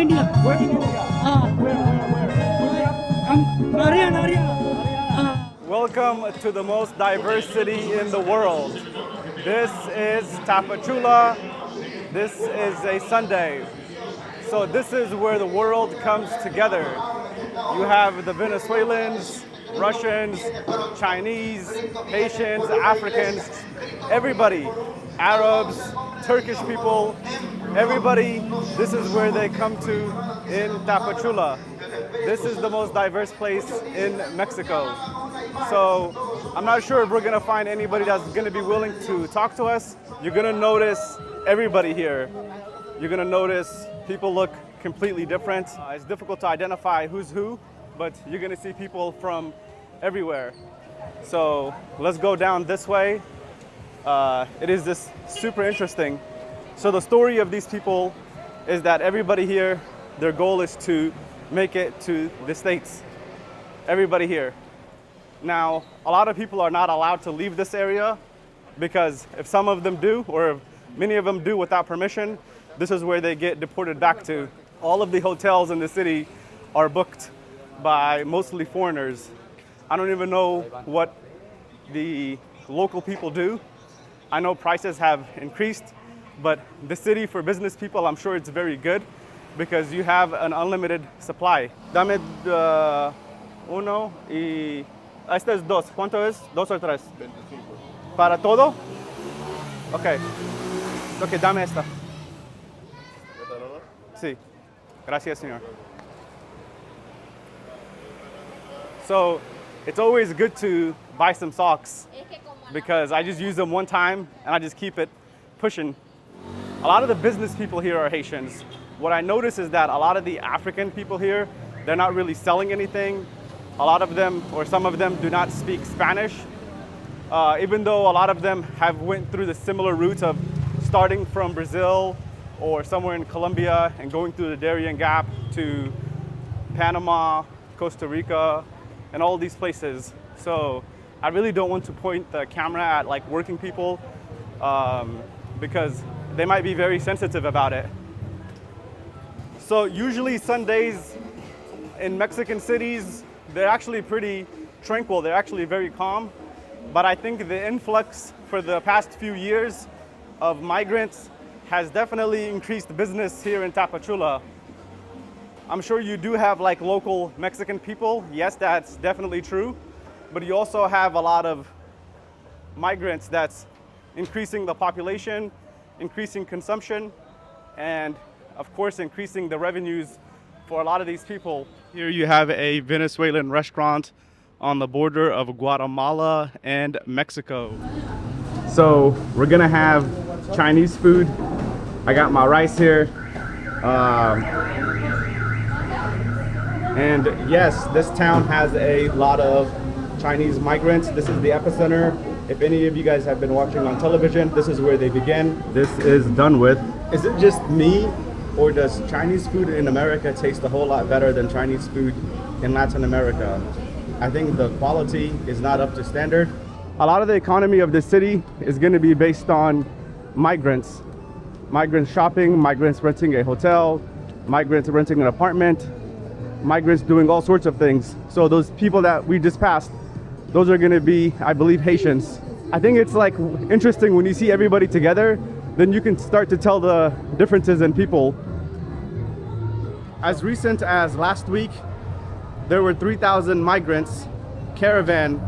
India. Where in India? Ah. Where? Haryana. Welcome to the most diverse city in the world. This is Tapachula. This is a Sunday. So this is where the world comes together. You have the Venezuelans, Russians, Chinese, Haitians, Africans, everybody, Arabs, Turkish people, everybody, this is where they come to in Tapachula. This is the most diverse place in Mexico. So I'm not sure if we're gonna find anybody that's gonna be willing to talk to us. You're gonna notice everybody here. You're gonna notice people look completely different. It's difficult to identify who's who, but you're gonna see people from everywhere. So let's go down this way. It is just super interesting. So the story of these people is that everybody here, their goal is to make it to the States. Everybody here. Now, a lot of people are not allowed to leave this area because if some of them do, or if many of them do without permission, this is where they get deported back to. All of the hotels in the city are booked by mostly foreigners. I don't even know what the local people do. I know prices have increased, but the city for business people, I'm sure it's very good because you have an unlimited supply. Dame uno y este es dos. ¿Cuánto es? ¿Dos o tres? 25. ¿Para todo? Ok. Ok, dame esta. Sí. Gracias, señor. So it's always good to buy some socks because I just use them one time and I just keep it pushing. A lot of the business people here are Haitians. What I notice is that a lot of the African people here, they're not really selling anything. A lot of them, or some of them, do not speak Spanish. Even though a lot of them have went through the similar route of starting from Brazil or somewhere in Colombia and going through the Darien Gap to Panama, Costa Rica, and all these places. So I really don't want to point the camera at like working people because they might be very sensitive about it. So usually Sundays in Mexican cities, they're actually pretty tranquil. They're actually very calm. But I think the influx for the past few years of migrants has definitely increased business here in Tapachula. I'm sure you do have like local Mexican people. Yes, that's definitely true. But you also have a lot of migrants that's increasing the population, increasing consumption, and of course increasing the revenues for a lot of these people. Here you have a Venezuelan restaurant on the border of Guatemala and Mexico. So we're gonna have Chinese food. I got my rice here. And yes, this town has a lot of Chinese migrants. This is the epicenter. If any of you guys have been watching on television, this is where they begin. This is done with. Is it just me, or does Chinese food in America taste a whole lot better than Chinese food in Latin America? I think the quality is not up to standard. A lot of the economy of the city is going to be based on migrants. Migrants shopping, migrants renting a hotel, migrants renting an apartment, migrants doing all sorts of things. So those people that we just passed, those are going to be, I believe, Haitians. I think it's like interesting when you see everybody together, then you can start to tell the differences in people. As recent as last week, there were 3,000 migrants caravan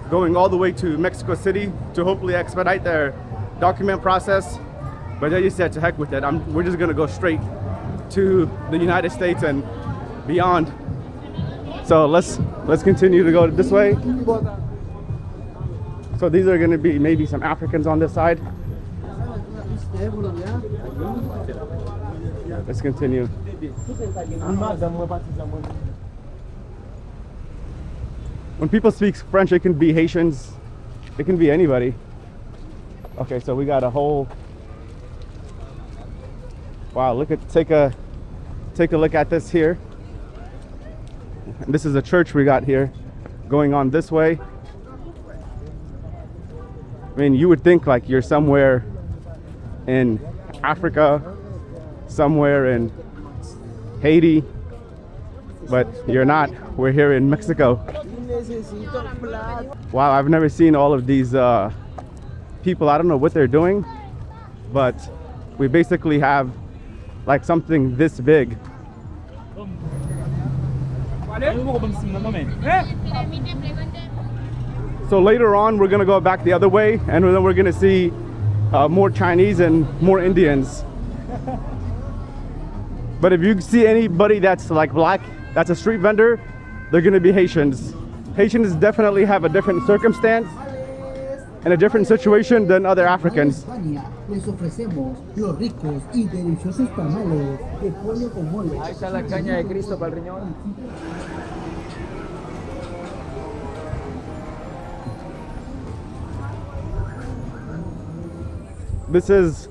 going all the way to Mexico City to hopefully expedite their document process. But they just said to heck with it. We're just gonna go straight to the United States and beyond. So let's continue to go this way. So these are gonna be maybe some Africans on this side. Let's continue. When people speak French, it can be Haitians, it can be anybody. Okay, so we got a whole, wow, take a look at this here. And this is a church we got here going on this way. I mean, you would think like you're somewhere in Africa, somewhere in Haiti, but you're not. We're here in Mexico. Wow, I've never seen all of these people. I don't know what they're doing, but we basically have like something this big. So later on, we're gonna go back the other way, and then we're gonna see more Chinese and more Indians. But if you see anybody that's like black, that's a street vendor, they're gonna be Haitians. Haitians definitely have a different circumstance and a different situation than other Africans. Les ofrecemos los ricos y deliciosos tamales de pollo con mole. Ahí está la caña de Cristo para el riñón. This is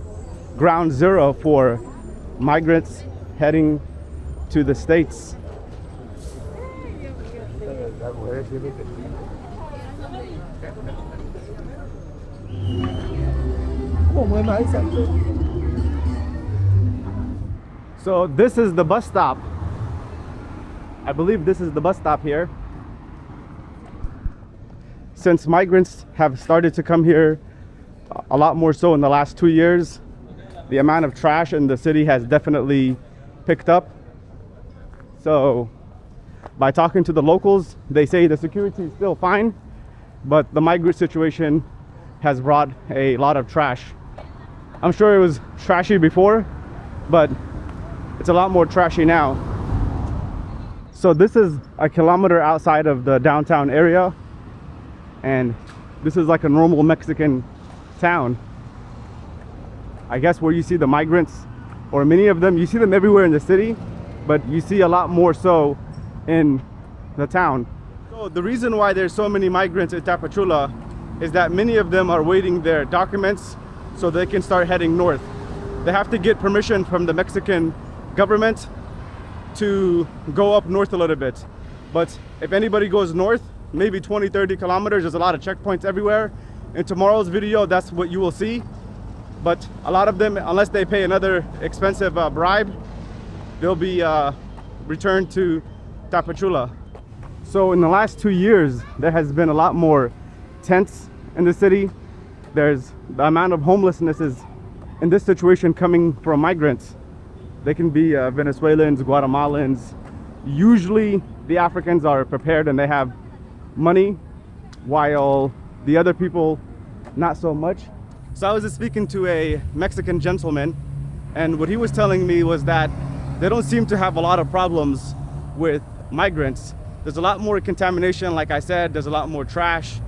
ground zero for migrants heading to the States. So this is the bus stop. I believe this is the bus stop here. Since migrants have started to come here a lot more so in the last 2 years, the amount of trash in the city has definitely picked up. So by talking to the locals, they say the security is still fine, but the migrant situation has brought a lot of trash. I'm sure it was trashy before, but it's a lot more trashy now. So this is a kilometer outside of the downtown area, and this is like a normal Mexican town. I guess where you see the migrants, or many of them, you see them everywhere in the city, but you see a lot more so in the town. So the reason why there's so many migrants in Tapachula is that many of them are waiting their documents so they can start heading north. They have to get permission from the Mexican government to go up north a little bit. But if anybody goes north, maybe 20-30 kilometers, there's a lot of checkpoints everywhere. In tomorrow's video, that's what you will see. But a lot of them, unless they pay another expensive bribe, they'll be returned to Tapachula. So in the last 2 years, there has been a lot more tents in the city. There's the amount of homelessness is in this situation coming from migrants. They can be Venezuelans, Guatemalans. Usually the Africans are prepared and they have money, while the other people not so much. So I was just speaking to a Mexican gentleman, and what he was telling me was that they don't seem to have a lot of problems with migrants. There's a lot more contamination, like I said, there's a lot more trash,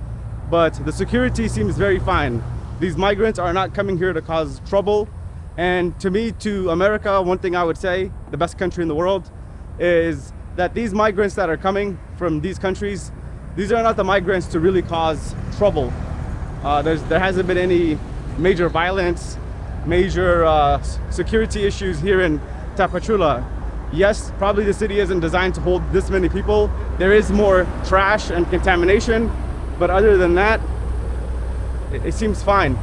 but the security seems very fine. These migrants are not coming here to cause trouble. And to me, to America, one thing I would say, the best country in the world, is that these migrants that are coming from these countries, these are not the migrants to really cause trouble. There hasn't been any major violence, major security issues here in Tapachula. Yes, probably the city isn't designed to hold this many people. There is more trash and contamination, but other than that, it seems fine.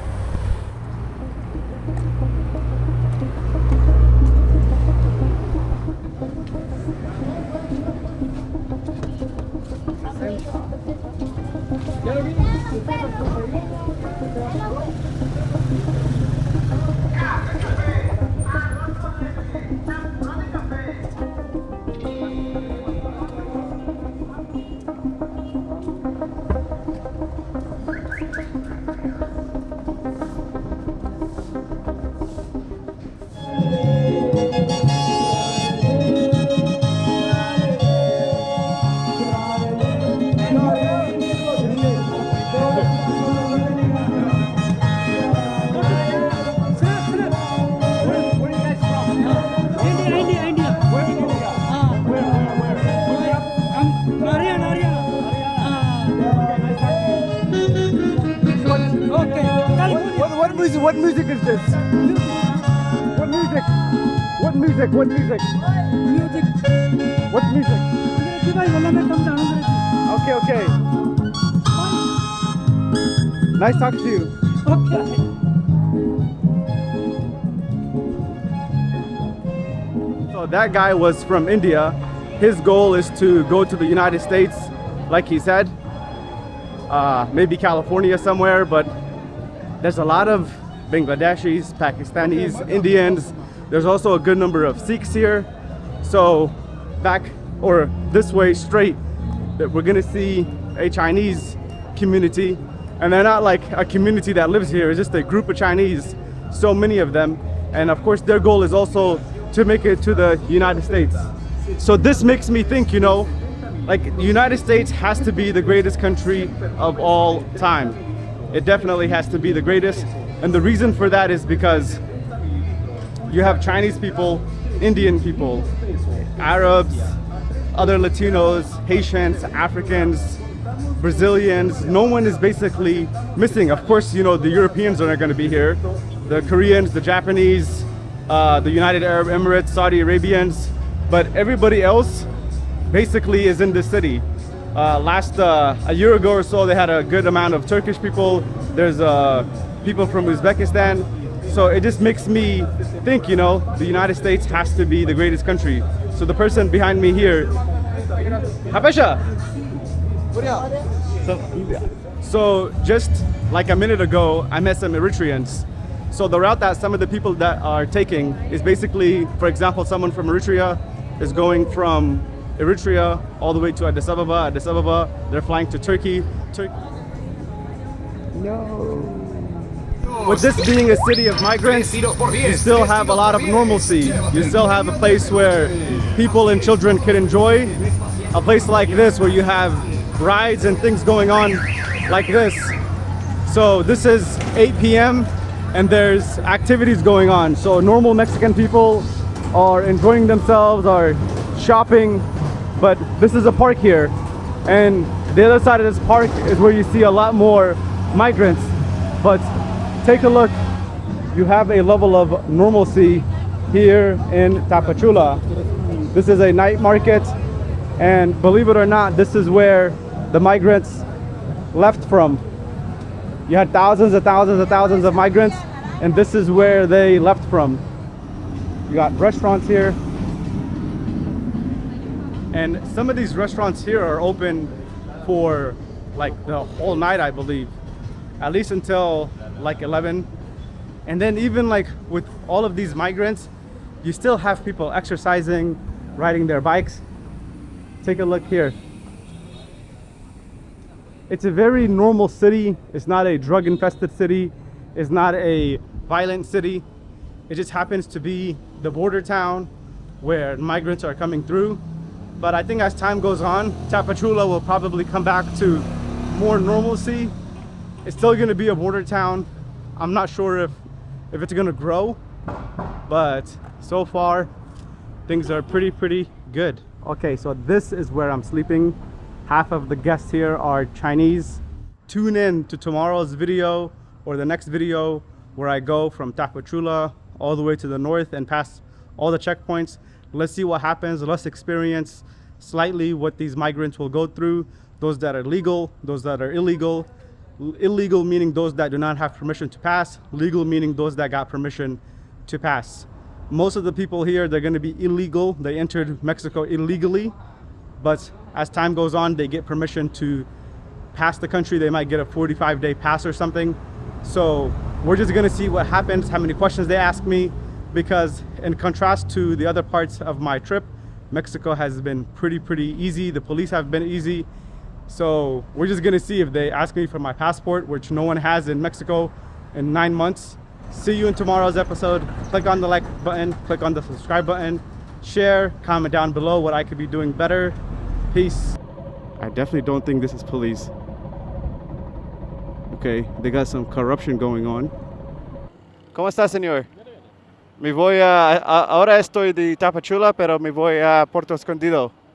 What music is this? What music? What music? What music? Music. What music? Okay, okay. Nice talking to you. Okay. So So that guy was from India. His goal is to go to the United States, like he said, maybe California somewhere, but there's a lot of Bangladeshis, Pakistanis, Indians. There's also a good number of Sikhs here. So back or this way straight, that we're gonna see a Chinese community, and they're not like a community that lives here. It's just a group of Chinese, so many of them, and of course their goal is also to make it to the United States. So this makes me think, you know, like the United States has to be the greatest country of all time. It definitely has to be the greatest, and the reason for that is because you have Chinese people, Indian people, Arabs, other Latinos, Haitians, Africans, Brazilians. No one is basically missing. Of course, you know, the Europeans are going to be here, the Koreans, the Japanese, the United Arab Emirates, Saudi Arabians, but everybody else basically is in this city. A year ago or so, they had a good amount of Turkish people. There's people from Uzbekistan. So it just makes me think, you know, the United States has to be the greatest country. So the person behind me here, Habesha. So just like a minute ago, I met some Eritreans. So the route that some of the people that are taking is basically, for example, someone from Eritrea is going from Eritrea all the way to Addis Ababa. Addis Ababa, they're flying to Turkey. With this being a city of migrants, you still have a lot of normalcy. You still have a place where people and children can enjoy. A place like this where you have rides and things going on like this. So this is 8 p.m. and there's activities going on. So normal Mexican people are enjoying themselves, are shopping, but this is a park here. And the other side of this park is where you see a lot more migrants. But take a look, you have a level of normalcy here in Tapachula. This is a night market, and believe it or not, this is where the migrants left from. You had thousands and thousands and thousands of migrants, and this is where they left from. You got restaurants here, and some of these restaurants here are open for like the whole night, I believe, at least until like 11. And then even like with all of these migrants, you still have people exercising, riding their bikes. Take a look here. It's a very normal city. It's not a drug infested city. It's not a violent city. It just happens to be the border town where migrants are coming through. But I think as time goes on, Tapachula will probably come back to more normalcy. It's still going to be a border town. I'm not sure if it's going to grow, but so far things are pretty good. Okay, so this is where I'm sleeping. Half of the guests here are Chinese. Tune in to tomorrow's video or the next video where I go from Tapachula all the way to the north and past all the checkpoints. Let's see what happens. Let's experience slightly what these migrants will go through. Those that are legal, those that are illegal. Illegal meaning those that do not have permission to pass. Legal meaning those that got permission to pass. Most of the people here, they're going to be illegal. They entered Mexico illegally, but as time goes on, they get permission to pass the country. They might get a 45-day pass or something. So we're just going to see what happens, how many questions they ask me, because in contrast to the other parts of my trip, Mexico has been pretty easy. The police have been easy. So we're just gonna see if they ask me for my passport, which no one has in Mexico in 9 months. See you in tomorrow's episode. Click on the like button, click on the subscribe button, share, comment down below what I could be doing better. Peace. I definitely don't think this is police. Okay, they got some corruption going on. ¿Cómo está, señor? Me voy ahora estoy de Tapachula, pero me voy a Puerto Escondido.